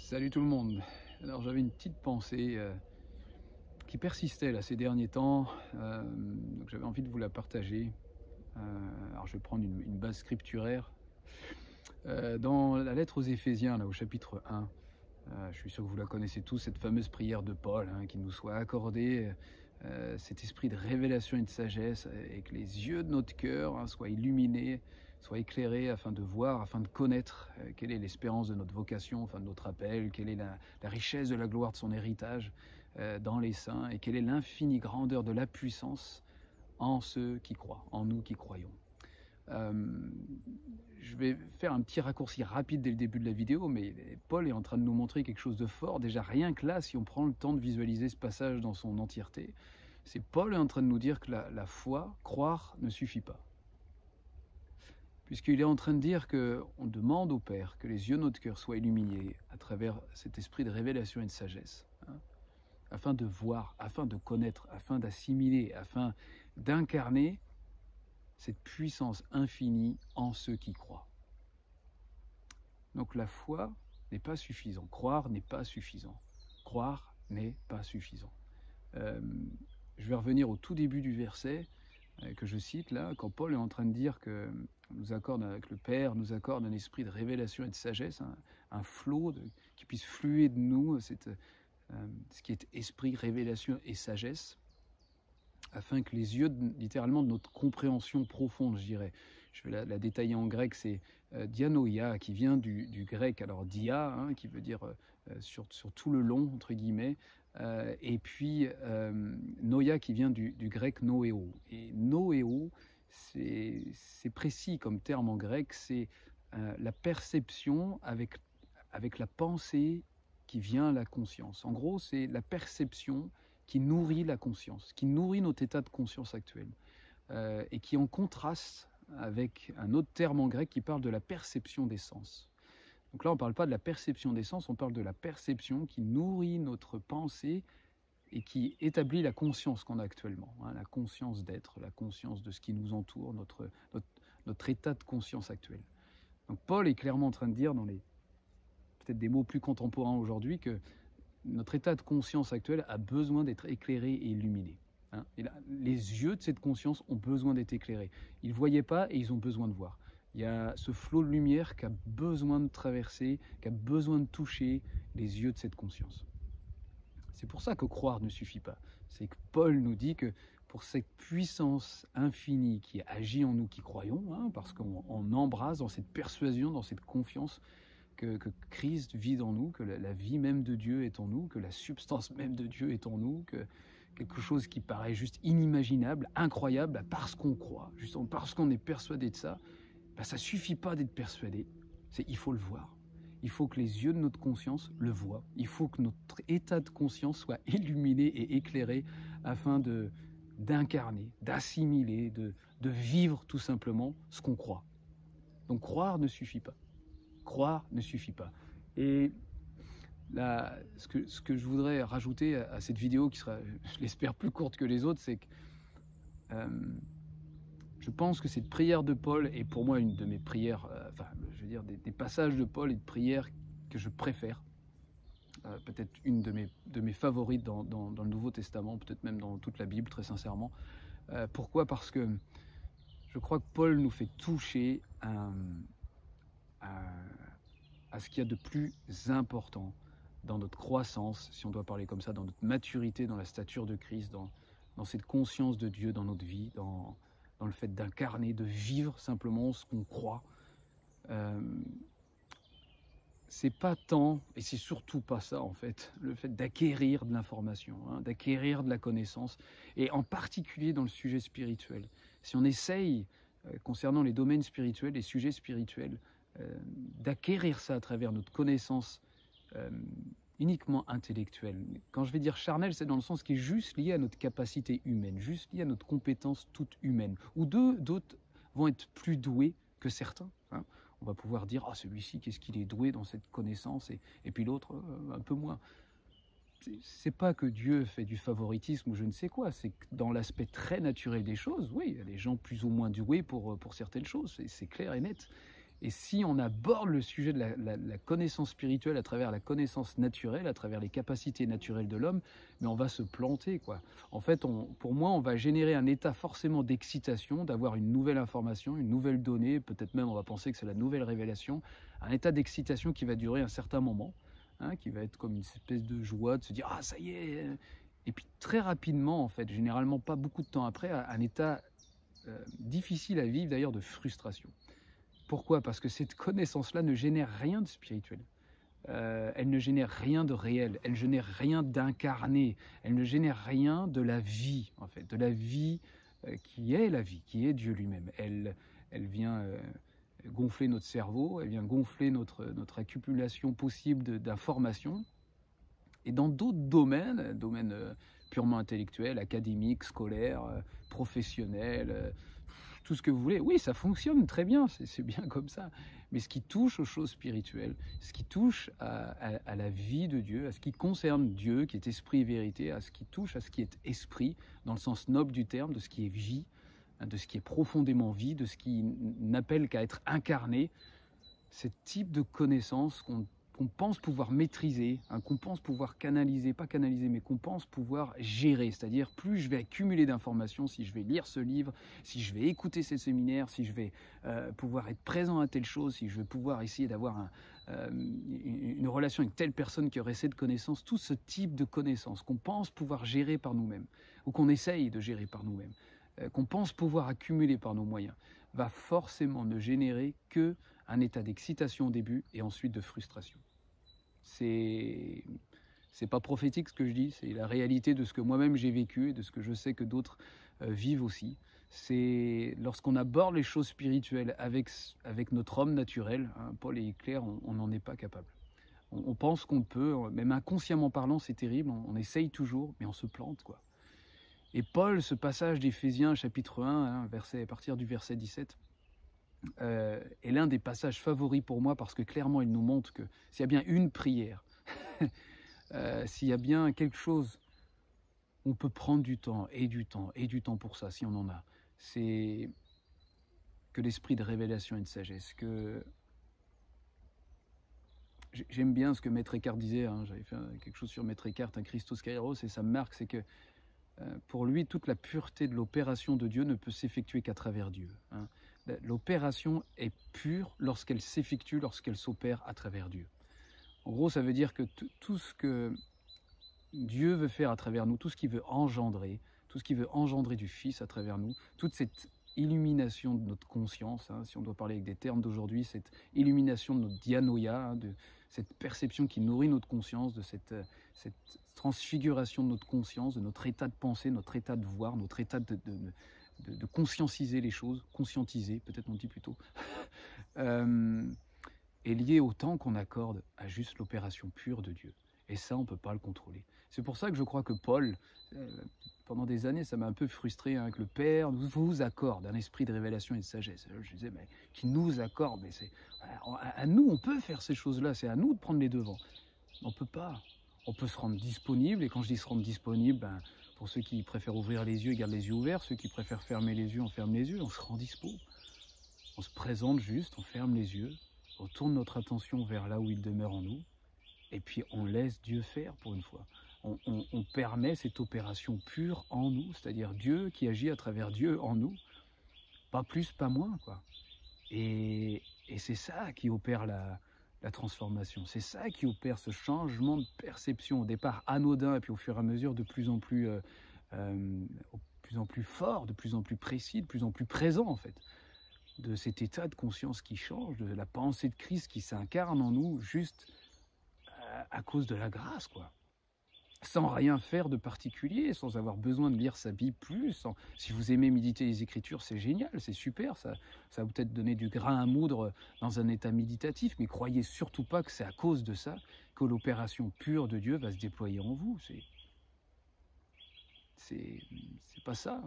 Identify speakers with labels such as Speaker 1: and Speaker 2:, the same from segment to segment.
Speaker 1: Salut tout le monde. Alors j'avais une petite pensée qui persistait là ces derniers temps, donc j'avais envie de vous la partager. Alors je vais prendre une base scripturaire. Dans la lettre aux Éphésiens, là, au chapitre 1, je suis sûr que vous la connaissez tous, cette fameuse prière de Paul, hein, qu'il nous soit accordé cet esprit de révélation et de sagesse, et que les yeux de notre cœur soient illuminés, soient éclairés afin de voir, afin de connaître quelle est l'espérance de notre vocation, enfin de notre appel, quelle est la richesse de la gloire de son héritage dans les saints, et quelle est l'infinie grandeur de la puissance en ceux qui croient, en nous qui croyons. Je vais faire un petit raccourci rapide dès le début de la vidéo, mais Paul est en train de nous montrer quelque chose de fort. Déjà, rien que là, si on prend le temps de visualiser ce passage dans son entièreté, c'est Paul est en train de nous dire que la foi, croire, ne suffit pas. Puisqu'il est en train de dire qu'on demande au Père que les yeux de notre cœur soient illuminés à travers cet esprit de révélation et de sagesse, afin de voir, afin de connaître, afin d'assimiler, afin d'incarner cette puissance infinie en ceux qui croient. Donc la foi n'est pas suffisant, croire n'est pas suffisant, croire n'est pas suffisant. Je vais revenir au tout début du verset que je cite là, quand Paul est en train de dire que le Père nous accorde un esprit de révélation et de sagesse, un flot qui puisse fluer de nous, ce qui est esprit, révélation et sagesse, afin que les yeux, littéralement, de notre compréhension profonde, je dirais, je vais la détailler en grec, c'est dianoia, qui vient du grec, alors dia, qui veut dire sur tout le long, entre guillemets, et puis noia, qui vient du grec noéo. Et noéo, c'est précis comme terme en grec, c'est la perception avec la pensée qui vient à la conscience. En gros, c'est la perception qui nourrit la conscience, qui nourrit notre état de conscience actuel, et qui est en contraste avec un autre terme en grec qui parle de la perception des sens. Donc là, on ne parle pas de la perception des sens, on parle de la perception qui nourrit notre pensée et qui établit la conscience qu'on a actuellement, la conscience d'être, la conscience de ce qui nous entoure, notre état de conscience actuel. Donc Paul est clairement en train de dire, dans peut-être des mots plus contemporains aujourd'hui, que notre état de conscience actuel a besoin d'être éclairé et illuminé. Et là, les yeux de cette conscience ont besoin d'être éclairés. Ils ne voyaient pas et ils ont besoin de voir. Il y a ce flot de lumière qui a besoin de traverser, qui a besoin de toucher les yeux de cette conscience. C'est pour ça que croire ne suffit pas. C'est que Paul nous dit que pour cette puissance infinie qui agit en nous qui croyons, parce qu'on embrasse dans cette persuasion, dans cette confiance, que Christ vit dans nous, que la vie même de Dieu est en nous, que la substance même de Dieu est en nous, que quelque chose qui paraît juste inimaginable, incroyable, parce qu'on croit, justement parce qu'on est persuadé de ça, ça ne suffit pas d'être persuadé, il faut le voir. Il faut que les yeux de notre conscience le voient. Il faut que notre état de conscience soit illuminé et éclairé afin d'incarner, d'assimiler, de vivre tout simplement ce qu'on croit. Donc croire ne suffit pas. Croire ne suffit pas. Et là, ce que je voudrais rajouter à cette vidéo, qui sera, je l'espère, plus courte que les autres, c'est que je pense que cette prière de Paul est pour moi une de mes prières, des passages de Paul et de prières que je préfère. Peut-être une de mes favorites dans le Nouveau Testament, peut-être même dans toute la Bible, très sincèrement. Pourquoi ? Parce que je crois que Paul nous fait toucher à ce qu'il y a de plus important dans notre croissance, si on doit parler comme ça, dans notre maturité, dans la stature de Christ, dans cette conscience de Dieu dans notre vie, dans le fait d'incarner, de vivre simplement ce qu'on croit. C'est pas tant, et c'est surtout pas ça en fait, le fait d'acquérir de l'information, d'acquérir de la connaissance, et en particulier dans le sujet spirituel. Si on essaye, concernant les domaines spirituels, les sujets spirituels, d'acquérir ça à travers notre connaissance uniquement intellectuelle. Quand je vais dire charnel, c'est dans le sens qui est juste lié à notre capacité humaine, juste lié à notre compétence toute humaine, où d'autres vont être plus doués que certains. On va pouvoir dire, celui-ci, qu'est-ce qu'il est doué dans cette connaissance, et puis l'autre, un peu moins. C'est pas que Dieu fait du favoritisme ou je ne sais quoi, c'est que dans l'aspect très naturel des choses, oui, il y a des gens plus ou moins doués pour certaines choses, c'est clair et net. Et si on aborde le sujet de la connaissance spirituelle à travers la connaissance naturelle, à travers les capacités naturelles de l'homme, mais on va se planter, quoi. En fait, pour moi, on va générer un état forcément d'excitation, d'avoir une nouvelle information, une nouvelle donnée, peut-être même on va penser que c'est la nouvelle révélation, un état d'excitation qui va durer un certain moment, hein, qui va être comme une espèce de joie, de se dire « Ah, ça y est !» Et puis très rapidement, en fait, généralement pas beaucoup de temps après, un état difficile à vivre d'ailleurs de frustration. Pourquoi? Parce que cette connaissance-là ne génère rien de spirituel. Elle ne génère rien de réel, elle ne génère rien d'incarné, elle ne génère rien de la vie, en fait, de la vie qui est la vie, qui est Dieu lui-même. Elle vient gonfler notre cerveau, elle vient gonfler notre accumulation possible d'informations. Et dans d'autres domaines purement intellectuels, académiques, scolaires, professionnels, tout ce que vous voulez, oui, ça fonctionne très bien, c'est bien comme ça. Mais ce qui touche aux choses spirituelles, ce qui touche à la vie de Dieu, à ce qui concerne Dieu, qui est esprit et vérité, à ce qui touche à ce qui est esprit, dans le sens noble du terme, de ce qui est vie, de ce qui est profondément vie, de ce qui n'appelle qu'à être incarné, ce type de connaissance qu'on pense pouvoir maîtriser, hein, qu'on pense pouvoir canaliser, pas canaliser, mais qu'on pense pouvoir gérer. C'est-à-dire, plus je vais accumuler d'informations, si je vais lire ce livre, si je vais écouter ces séminaires, si je vais pouvoir être présent à telle chose, si je vais pouvoir essayer d'avoir une relation avec telle personne qui aurait cette connaissance, tout ce type de connaissances qu'on pense pouvoir gérer par nous-mêmes, ou qu'on essaye de gérer par nous-mêmes, qu'on pense pouvoir accumuler par nos moyens, va forcément ne générer que un état d'excitation au début et ensuite de frustration. C'est pas prophétique ce que je dis, c'est la réalité de ce que moi-même j'ai vécu et de ce que je sais que d'autres vivent aussi. C'est lorsqu'on aborde les choses spirituelles avec notre homme naturel, hein, Paul est clair, on n'en est pas capable. On pense qu'on peut, même inconsciemment parlant, c'est terrible, on essaye toujours, mais on se plante, quoi. Et Paul, ce passage d'Éphésiens chapitre 1, hein, à partir du verset 17, est l'un des passages favoris pour moi parce que clairement il nous montre que s'il y a bien une prière, s'il y a bien quelque chose, on peut prendre du temps et du temps et du temps pour ça si on en a, c'est que l'esprit de révélation et de sagesse. Que j'aime bien ce que Maître Eckhart disait, hein, j'avais fait quelque chose sur Maître Eckhart, un Christos Kairos, et ça me marque, c'est que pour lui, toute la pureté de l'opération de Dieu ne peut s'effectuer qu'à travers Dieu, hein. L'opération est pure lorsqu'elle s'effectue, lorsqu'elle s'opère à travers Dieu. En gros, ça veut dire que tout ce que Dieu veut faire à travers nous, tout ce qu'il veut engendrer, tout ce qu'il veut engendrer du Fils à travers nous, toute cette illumination de notre conscience, hein, si on doit parler avec des termes d'aujourd'hui, cette illumination de notre dianoïa, hein, de cette perception qui nourrit notre conscience, de cette transfiguration de notre conscience, de notre état de pensée, notre état de voir, notre état de conscientiser les choses, conscientiser, peut-être on dit plutôt, est lié au temps qu'on accorde à juste l'opération pure de Dieu. Et ça, on ne peut pas le contrôler. C'est pour ça que je crois que Paul, pendant des années, ça m'a un peu frustré, hein, que le Père vous accorde un esprit de révélation et de sagesse. Alors, je disais, mais qui nous accorde, mais c'est à nous, on peut faire ces choses-là, c'est à nous de prendre les devants. On ne peut pas. On peut se rendre disponible, et quand je dis se rendre disponible, ben, pour ceux qui préfèrent ouvrir les yeux, ils gardent les yeux ouverts. Ceux qui préfèrent fermer les yeux, on ferme les yeux. On se rend dispo. On se présente juste, on ferme les yeux. On tourne notre attention vers là où il demeure en nous. Et puis on laisse Dieu faire pour une fois. On permet cette opération pure en nous. C'est-à-dire Dieu qui agit à travers Dieu en nous. Pas plus, pas moins, quoi. Et c'est ça qui opère la transformation. C'est ça qui opère ce changement de perception, au départ anodin, et puis au fur et à mesure de plus en plus fort, de plus en plus précis, de plus en plus présent, en fait. De cet état de conscience qui change, de la pensée de Christ qui s'incarne en nous, juste à cause de la grâce, quoi. Sans rien faire de particulier, sans avoir besoin de lire sa Bible plus. Si vous aimez méditer les Écritures, c'est génial, c'est super, ça va peut-être donner du grain à moudre dans un état méditatif, mais croyez surtout pas que c'est à cause de ça que l'opération pure de Dieu va se déployer en vous. C'est pas ça.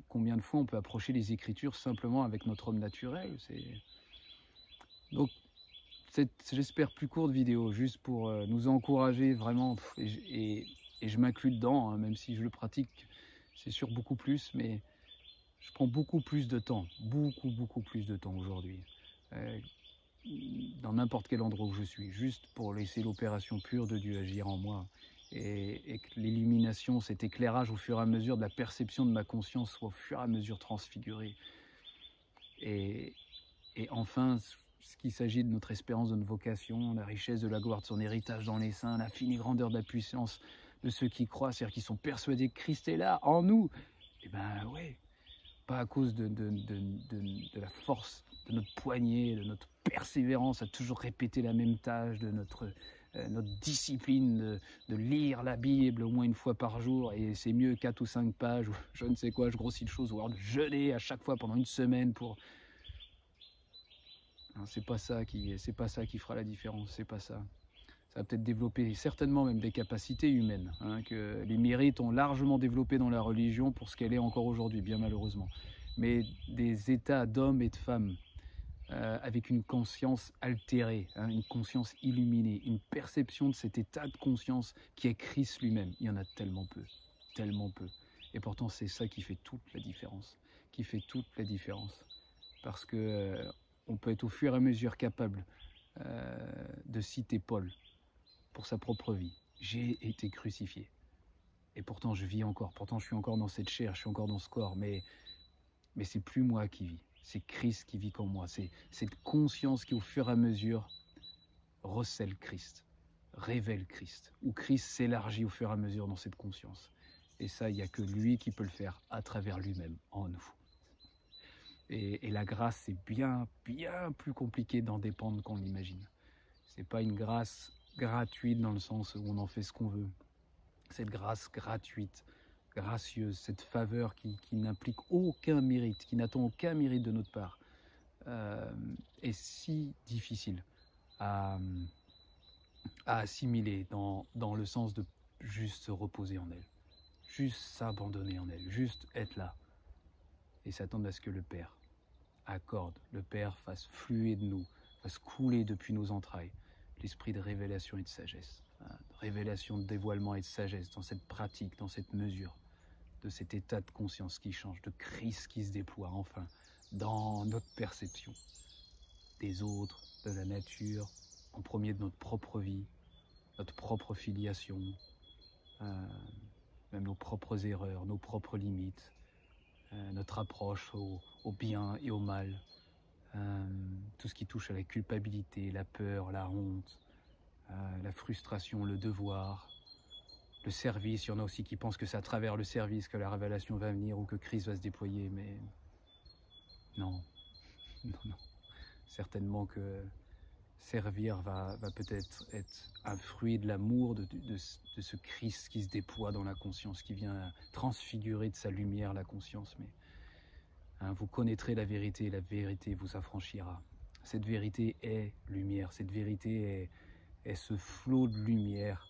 Speaker 1: Combien de fois on peut approcher les Écritures simplement avec notre homme naturel? Donc, j'espère plus courte vidéo, juste pour nous encourager vraiment, et je m'inclus dedans, hein, même si je le pratique, c'est sûr beaucoup plus, mais je prends beaucoup plus de temps, beaucoup plus de temps aujourd'hui, dans n'importe quel endroit où je suis, juste pour laisser l'opération pure de Dieu agir en moi. Et que l'illumination, cet éclairage au fur et à mesure de la perception de ma conscience soit au fur et à mesure transfiguré. Et enfin, ce qu'il s'agit de notre espérance, de notre vocation, la richesse de la gloire de son héritage dans les saints, l'infinie grandeur de la puissance de ceux qui croient, c'est-à-dire qui sont persuadés que Christ est là, en nous. Eh ben ouais, pas à cause de la force de notre poignet, de notre persévérance à toujours répéter la même tâche, de notre discipline de lire la Bible au moins une fois par jour, et c'est mieux 4 ou 5 pages, ou je ne sais quoi, je grossis le chose, ou alors de jeûner à chaque fois pendant une semaine pour... C'est pas ça qui fera la différence, c'est pas ça. Ça va peut-être développer certainement même des capacités humaines, que les mérites ont largement développé dans la religion pour ce qu'elle est encore aujourd'hui, bien malheureusement. Mais des états d'hommes et de femmes avec une conscience altérée, une conscience illuminée, une perception de cet état de conscience qui est Christ lui-même, il y en a tellement peu, tellement peu. Et pourtant c'est ça qui fait toute la différence, Parce que on peut être au fur et à mesure capable de citer Paul pour sa propre vie. J'ai été crucifié. Et pourtant je vis encore, pourtant je suis encore dans cette chair, je suis encore dans ce corps, mais c'est plus moi qui vis, c'est Christ qui vit en moi. C'est cette conscience qui au fur et à mesure recèle Christ, révèle Christ, où Christ s'élargit au fur et à mesure dans cette conscience. Et ça, il n'y a que lui qui peut le faire à travers lui-même, en nous. Et la grâce, c'est bien, bien plus compliqué d'en dépendre qu'on l'imagine. C'est pas une grâce gratuite dans le sens où on en fait ce qu'on veut. Cette grâce gratuite, gracieuse, cette faveur qui n'implique aucun mérite, qui n'attend aucun mérite de notre part, est si difficile à assimiler dans le sens de juste se reposer en elle, juste s'abandonner en elle, juste être là et s'attendre à ce que le Père accorde, le Père fasse fluer de nous, fasse couler depuis nos entrailles l'esprit de révélation et de sagesse, de révélation, de dévoilement et de sagesse dans cette pratique, dans cette mesure, de cet état de conscience qui change, de Christ qui se déploie enfin dans notre perception des autres, de la nature, en premier de notre propre vie, notre propre filiation, même nos propres erreurs, nos propres limites, notre approche au bien et au mal, tout ce qui touche à la culpabilité, la peur, la honte, la frustration, le devoir, le service. Il y en a aussi qui pensent que c'est à travers le service que la révélation va venir ou que Christ va se déployer, mais non, non. Certainement que servir va peut-être être un fruit de l'amour de ce Christ qui se déploie dans la conscience, qui vient transfigurer de sa lumière la conscience. Mais vous connaîtrez la vérité et la vérité vous affranchira. Cette vérité est lumière, cette vérité est ce flot de lumière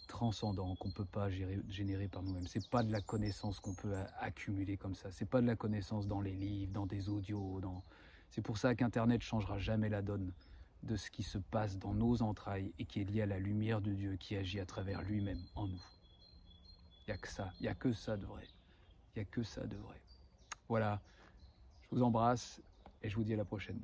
Speaker 1: transcendant qu'on ne peut pas générer par nous-mêmes. C'est pas de la connaissance qu'on peut accumuler comme ça. C'est pas de la connaissance dans les livres, dans des audios. C'est pour ça qu'Internet changera jamais la donne de ce qui se passe dans nos entrailles et qui est lié à la lumière de Dieu qui agit à travers lui-même en nous. Il n'y a que ça. Il n'y a que ça de vrai. Il n'y a que ça de vrai. Voilà. Je vous embrasse et je vous dis à la prochaine.